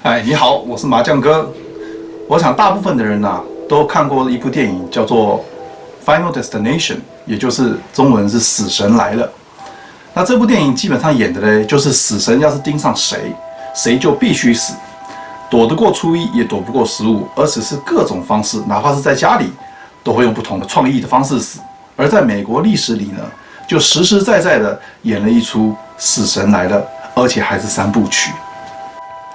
嗨，你好，我是麻将哥。我想大部分的人都看过一部电影，叫做《Final Destination》，也就是中文是《死神来了》。那这部电影基本上演的呢，就是死神要是盯上谁，谁就必须死，躲得过初一，也躲不过15，而且是各种方式，哪怕是在家里，都会用不同的创意的方式死。而在美国历史里呢，就实实在在的演了一出《死神来了》，而且还是3部曲。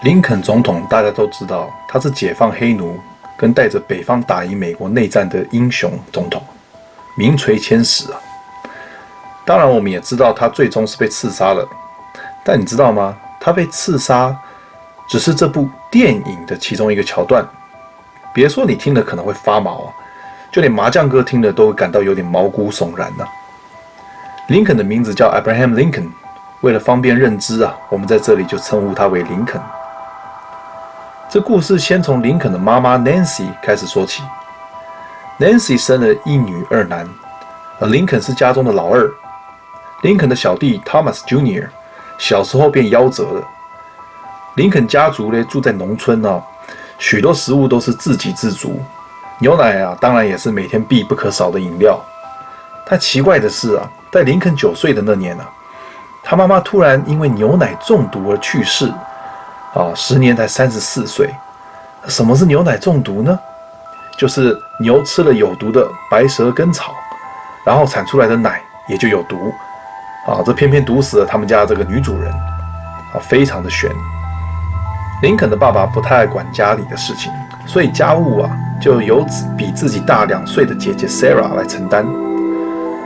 林肯总统大家都知道，他是解放黑奴跟带着北方打赢美国内战的英雄总统，名垂千史啊。当然，我们也知道他最终是被刺杀了。但你知道吗？他被刺杀只是这部电影的其中一个桥段。别说你听了可能会发毛啊，就连麻将哥听了都会感到有点毛骨悚然啊。林肯的名字叫 Abraham Lincoln， 为了方便认知我们在这里就称呼他为林肯。这故事先从林肯的妈妈 Nancy 开始说起。Nancy 生了1女2男，而林肯是家中的老二。林肯的小弟 Thomas Jr. 小时候便夭折了。林肯家族住在农村许多食物都是自给自足，牛奶当然也是每天必不可少的饮料。但奇怪的是在林肯9岁的那年他妈妈突然因为牛奶中毒而去世。时年才34岁。什么是牛奶中毒呢？就是牛吃了有毒的白蛇根草，然后产出来的奶也就有毒。这偏偏毒死了他们家这个女主人。非常的悬。林肯的爸爸不太爱管家里的事情，所以家务就由比自己大2岁的姐姐 Sarah 来承担。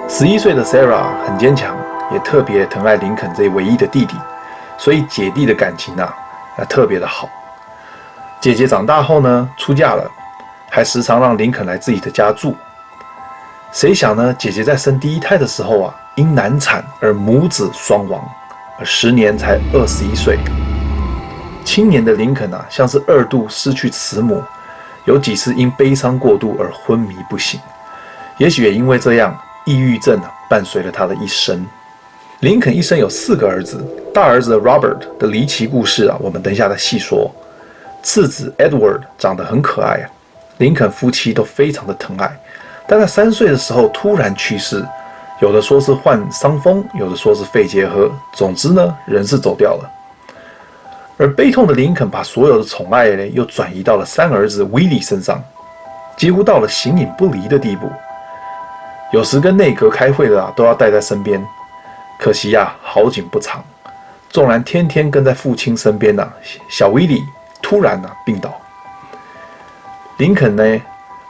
11岁的 Sarah 很坚强，也特别疼爱林肯这唯一的弟弟，所以姐弟的感情特别的好。姐姐长大后呢，出嫁了，还时常让林肯来自己的家住。谁想呢，姐姐在生第1胎的时候因难产而母子双亡，而时年才21岁。青年的林肯像是2度失去慈母，有几次因悲伤过度而昏迷不醒。也许也因为这样，抑郁症伴随了他的一生。林肯一生有4个儿子，大儿子 Robert 的离奇故事我们等一下再细说。次子 Edward 长得很可爱林肯夫妻都非常的疼爱，但在3岁的时候突然去世，有的说是患伤风，有的说是肺结核，总之呢，人是走掉了。而悲痛的林肯把所有的宠爱又转移到了3儿子 Willie 身上，几乎到了形影不离的地步。有时跟内阁开会的都要带在身边。可惜好景不长，纵然天天跟在父亲身边小威利突然病倒。林肯呢，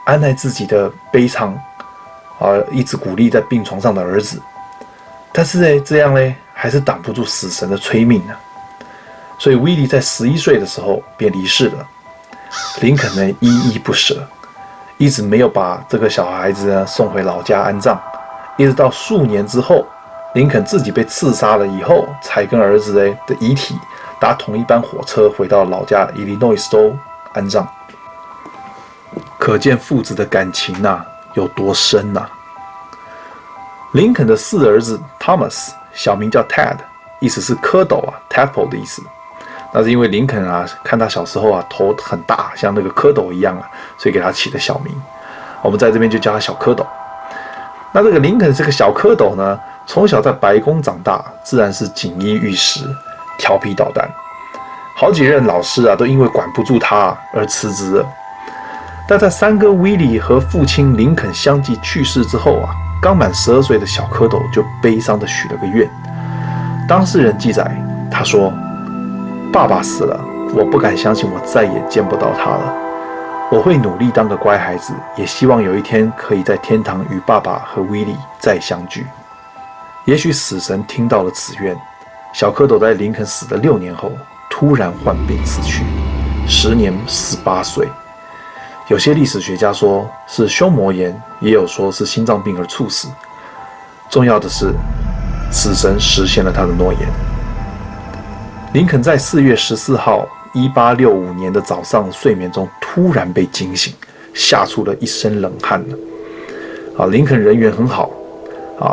安奈自己的悲怆一直鼓励在病床上的儿子，但是这样还是挡不住死神的催命所以威利在11岁的时候便离世了。林肯呢，依依不舍，一直没有把这个小孩子送回老家安葬，一直到数年之后，林肯自己被刺杀了以后，才跟儿子的遗体搭同一班火车回到老家 Illinois 州安葬。可见父子的感情有多深林肯的4儿子 Thomas 小名叫 Ted， 意思是蝌蚪tadpole 的意思。那是因为林肯看他小时候头很大，像那个蝌蚪一样所以给他起的小名。我们在这边就叫他小蝌蚪。那这个林肯这个小蝌蚪呢，从小在白宫长大，自然是锦衣玉食，调皮捣蛋。好几任老师都因为管不住他而辞职了。但在3哥威利和父亲林肯相继去世之后刚满12岁的小蝌蚪就悲伤地许了个愿。当事人记载，他说：“爸爸死了，我不敢相信我再也见不到他了。我会努力当个乖孩子，也希望有一天可以在天堂与爸爸和威利再相聚。”也许死神听到了此愿，小蝌蚪在林肯死的6年后突然患病死去，时年18岁。有些历史学家说是胸膜炎，也有说是心脏病而猝死。重要的是，死神实现了他的诺言。林肯在4月14号1865年的早上睡眠中突然被惊醒，吓出了一身冷汗林肯人缘很好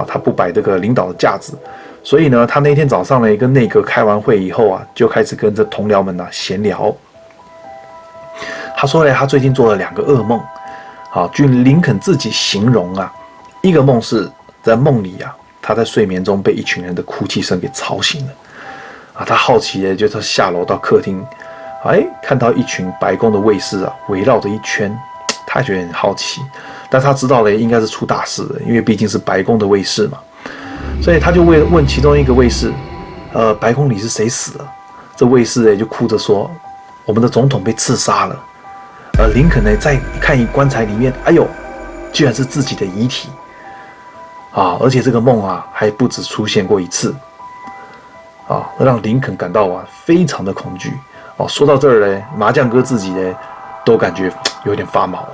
他不摆这个领导的架子，所以呢，他那天早上跟内阁开完会以后就开始跟着同僚们闲聊。他说呢，他最近做了2个噩梦。好，据林肯自己形容啊，一个梦是在梦里啊，他在睡眠中被一群人的哭泣声给吵醒了。啊，他好奇的就下楼到客厅，看到一群白宫的卫士啊围绕着一圈，他觉得很好奇，但他知道了应该是出大事了，因为毕竟是白宫的卫士嘛，所以他就问其中一个卫士，白宫里是谁死了？这卫士就哭着说，我们的总统被刺杀了。林肯呢再看棺材里面，哎呦，居然是自己的遗体啊！而且这个梦啊还不止出现过一次啊，让林肯感到啊非常的恐惧哦。说到这儿呢，麻将哥自己呢都感觉有点发毛。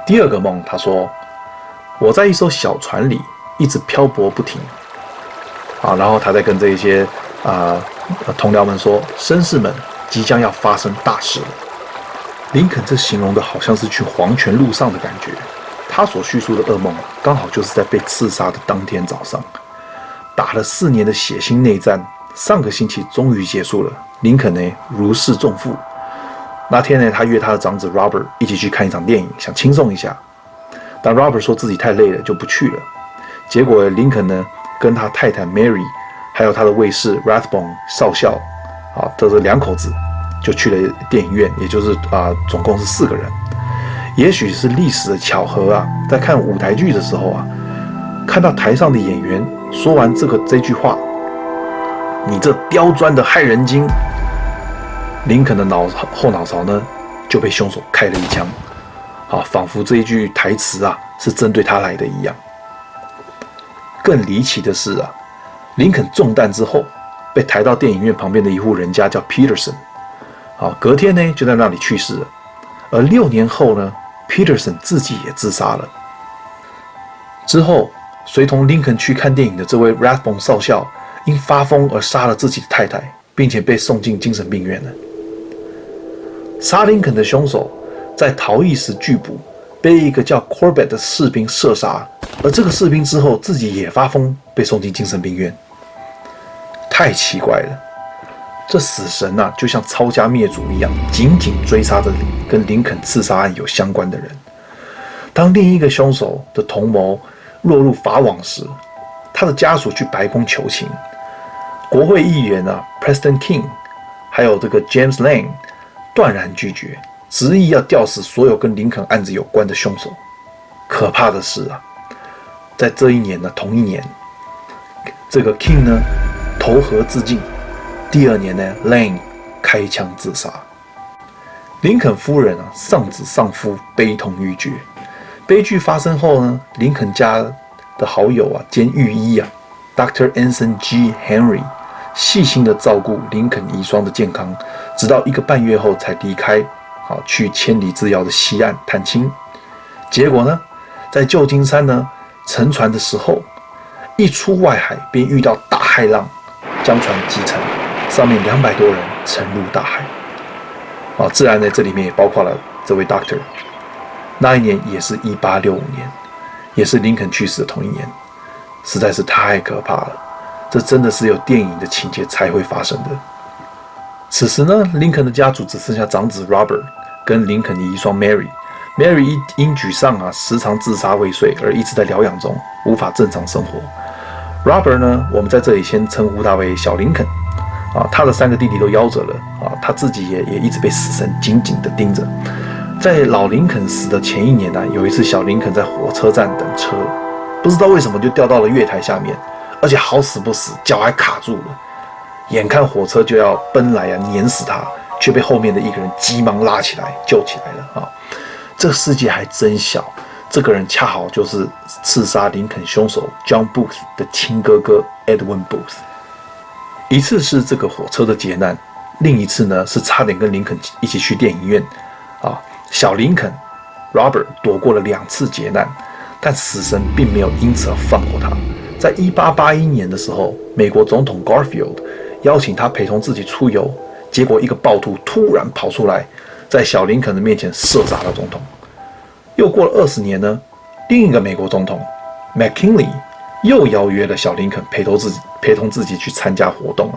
第2个梦，他说我在一艘小船里一直漂泊不停啊，然后他在跟这一些同僚们说，绅士们即将要发生大事了。林肯这形容的好像是去黄泉路上的感觉。他所叙述的噩梦刚好就是在被刺杀的当天早上。打了4年的血腥内战，上个星期终于结束了。林肯呢如释重负。那天呢，他约他的长子 Robert 一起去看一场电影，想轻松一下。但 Robert 说自己太累了，就不去了。结果林肯呢跟他太太 Mary 还有他的卫士 Rathbone 少校这是2口子就去了电影院，也就是总共是4个人。也许是历史的巧合啊，在看舞台剧的时候啊，看到台上的演员说完这句话，你这刁钻的害人精，林肯的后脑勺呢就被凶手开了一枪，仿佛这一句台词啊是针对他来的一样。更离奇的是啊，林肯中弹之后被抬到电影院旁边的一户人家叫 Peterson，隔天呢就在那里去世了。而6年后呢 ，Peterson 自己也自杀了。之后，随同林肯去看电影的这位 Rathbone 少校，因发疯而杀了自己的太太，并且被送进精神病院了。杀林肯的凶手在逃逸时拒捕，被一个叫 Corbett 的士兵射杀，而这个士兵之后自己也发疯，被送进精神病院。太奇怪了。这死神啊，就像抄家灭族一样，紧紧追杀着跟林肯刺杀案有相关的人。当另一个凶手的同谋落入法网时，他的家属去白宫求情，国会议员Preston King 还有这个 James Lane 断然拒绝，执意要吊死所有跟林肯案子有关的凶手。可怕的是啊，在这一年呢，同一年，这个 King 呢投河自尽。第2年呢 ，Lane 开枪自杀。林肯夫人丧子丧夫，悲痛欲绝。悲剧发生后呢，林肯家的好友兼御医Dr. Anson G. Henry 细心的照顾林肯遗孀的健康，直到1个半月后才离开，去千里之遥的西岸探亲。结果呢，在旧金山呢沉船的时候，一出外海便遇到大骇浪，将船击沉。上面200多人沉入大海。自然呢，这里面也包括了这位 Doctor。那一年也是1865年，也是林肯去世的同一年，实在是太可怕了。这真的是有电影的情节才会发生的。此时呢，林肯的家族只剩下长子 Robert 跟林肯的遗孀 Mary。Mary 因沮丧时常自杀未遂，而一直在疗养中，无法正常生活。Robert 呢，我们在这里先称呼他为小林肯。他的3个弟弟都夭折了他自己也一直被死神紧紧地盯着。在老林肯死的前一年有一次小林肯在火车站等车，不知道为什么就掉到了月台下面，而且好死不死脚还卡住了，眼看火车就要奔来碾死他，却被后面的一个人急忙拉起来救起来了这个世界还真小，这个人恰好就是刺杀林肯凶手 John Booth 的亲哥哥 Edwin Booth。一次是这个火车的劫难，另一次呢是差点跟林肯一起去电影院小林肯 Robert 躲过了2次劫难，但死神并没有因此而放过他。在1881年的时候，美国总统 Garfield 邀请他陪同自己出游，结果一个暴徒突然跑出来，在小林肯的面前射杀了总统。又过了20年呢，另一个美国总统 McKinley 又邀约了小林肯陪同自己去参加活动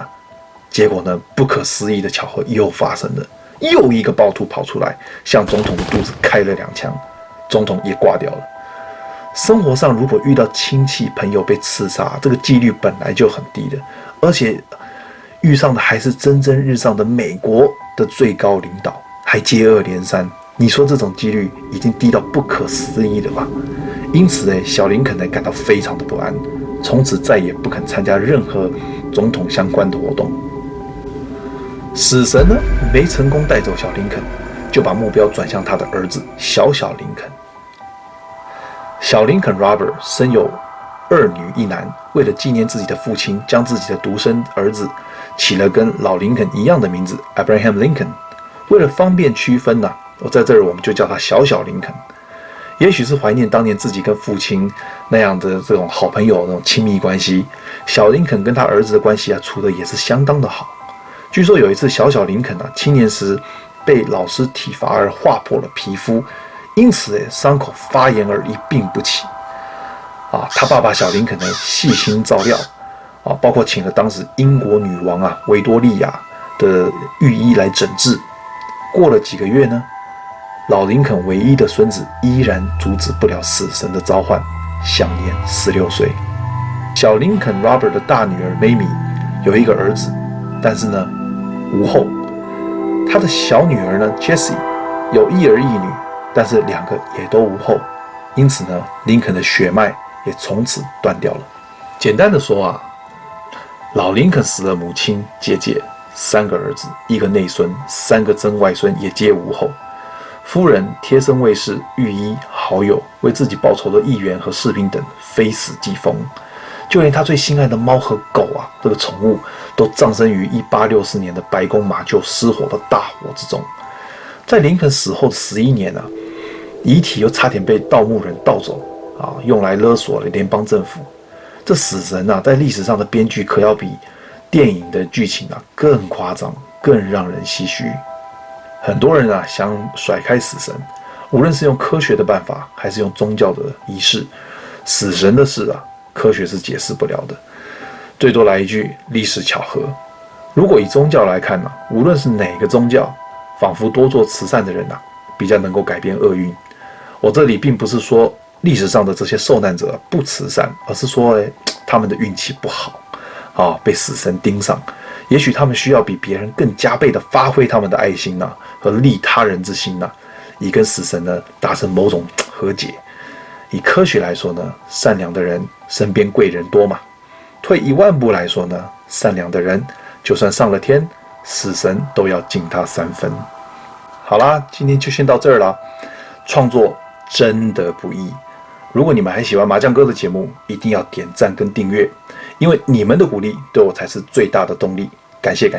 结果呢，不可思议的巧合又发生了，又一个暴徒跑出来，向总统的肚子开了2枪，总统也挂掉了。生活上如果遇到亲戚朋友被刺杀，这个几率本来就很低的，而且遇上的还是蒸蒸日上的美国的最高领导，还接二连三，你说这种几率已经低到不可思议了吧？因此小林肯感到非常的不安，从此再也不肯参加任何总统相关的活动。死神呢没成功带走小林肯，就把目标转向他的儿子小林肯。小林肯 Robert 生有2女1男，为了纪念自己的父亲，将自己的独生儿子起了跟老林肯一样的名字 Abraham Lincoln。为了方便区分我在这儿我们就叫他小林肯。也许是怀念当年自己跟父亲那样的这种好朋友那种亲密关系，小林肯跟他儿子的关系处得也是相当的好。据说有一次小林肯青年时被老师体罚而划破了皮肤，因此伤口发炎而一病不起。他爸爸小林肯细心照料，包括请了当时英国女王维多利亚的御医来诊治。过了几个月呢，老林肯唯一的孙子依然阻止不了死神的召唤，享年16岁。小林肯 Robert 的大女儿 Mamie 有一个儿子，但是呢无后。他的小女儿呢 Jessie 有1儿1女，但是2个也都无后，因此呢林肯的血脉也从此断掉了。简单的说老林肯死了母亲姐姐，3个儿子1个内孙，3个曾外孙也皆无后。夫人、贴身卫士、御医、好友为自己报仇的议员和士兵等非死即疯，就连他最心爱的猫和狗这个宠物都葬身于1864年的白宫马厩失火的大火之中。在林肯死后的11年遗体又差点被盗墓人盗走用来勒索了联邦政府。这死神在历史上的编剧可要比电影的剧情更夸张，更让人唏嘘。很多人想甩开死神，无论是用科学的办法还是用宗教的仪式，死神的事科学是解释不了的，最多来一句历史巧合。如果以宗教来看无论是哪个宗教，仿佛多做慈善的人比较能够改变厄运。我这里并不是说历史上的这些受难者不慈善，而是说他们的运气不好被死神盯上。也许他们需要比别人更加倍的发挥他们的爱心和利他人之心以跟死神达成某种和解。以科学来说善良的人身边贵人多嘛。退1万步来说善良的人就算上了天，死神都要敬他3分。好啦，今天就先到这儿了。创作真的不易，如果你们还喜欢麻将哥的节目，一定要点赞跟订阅，因为你们的鼓励对我才是最大的动力。感谢。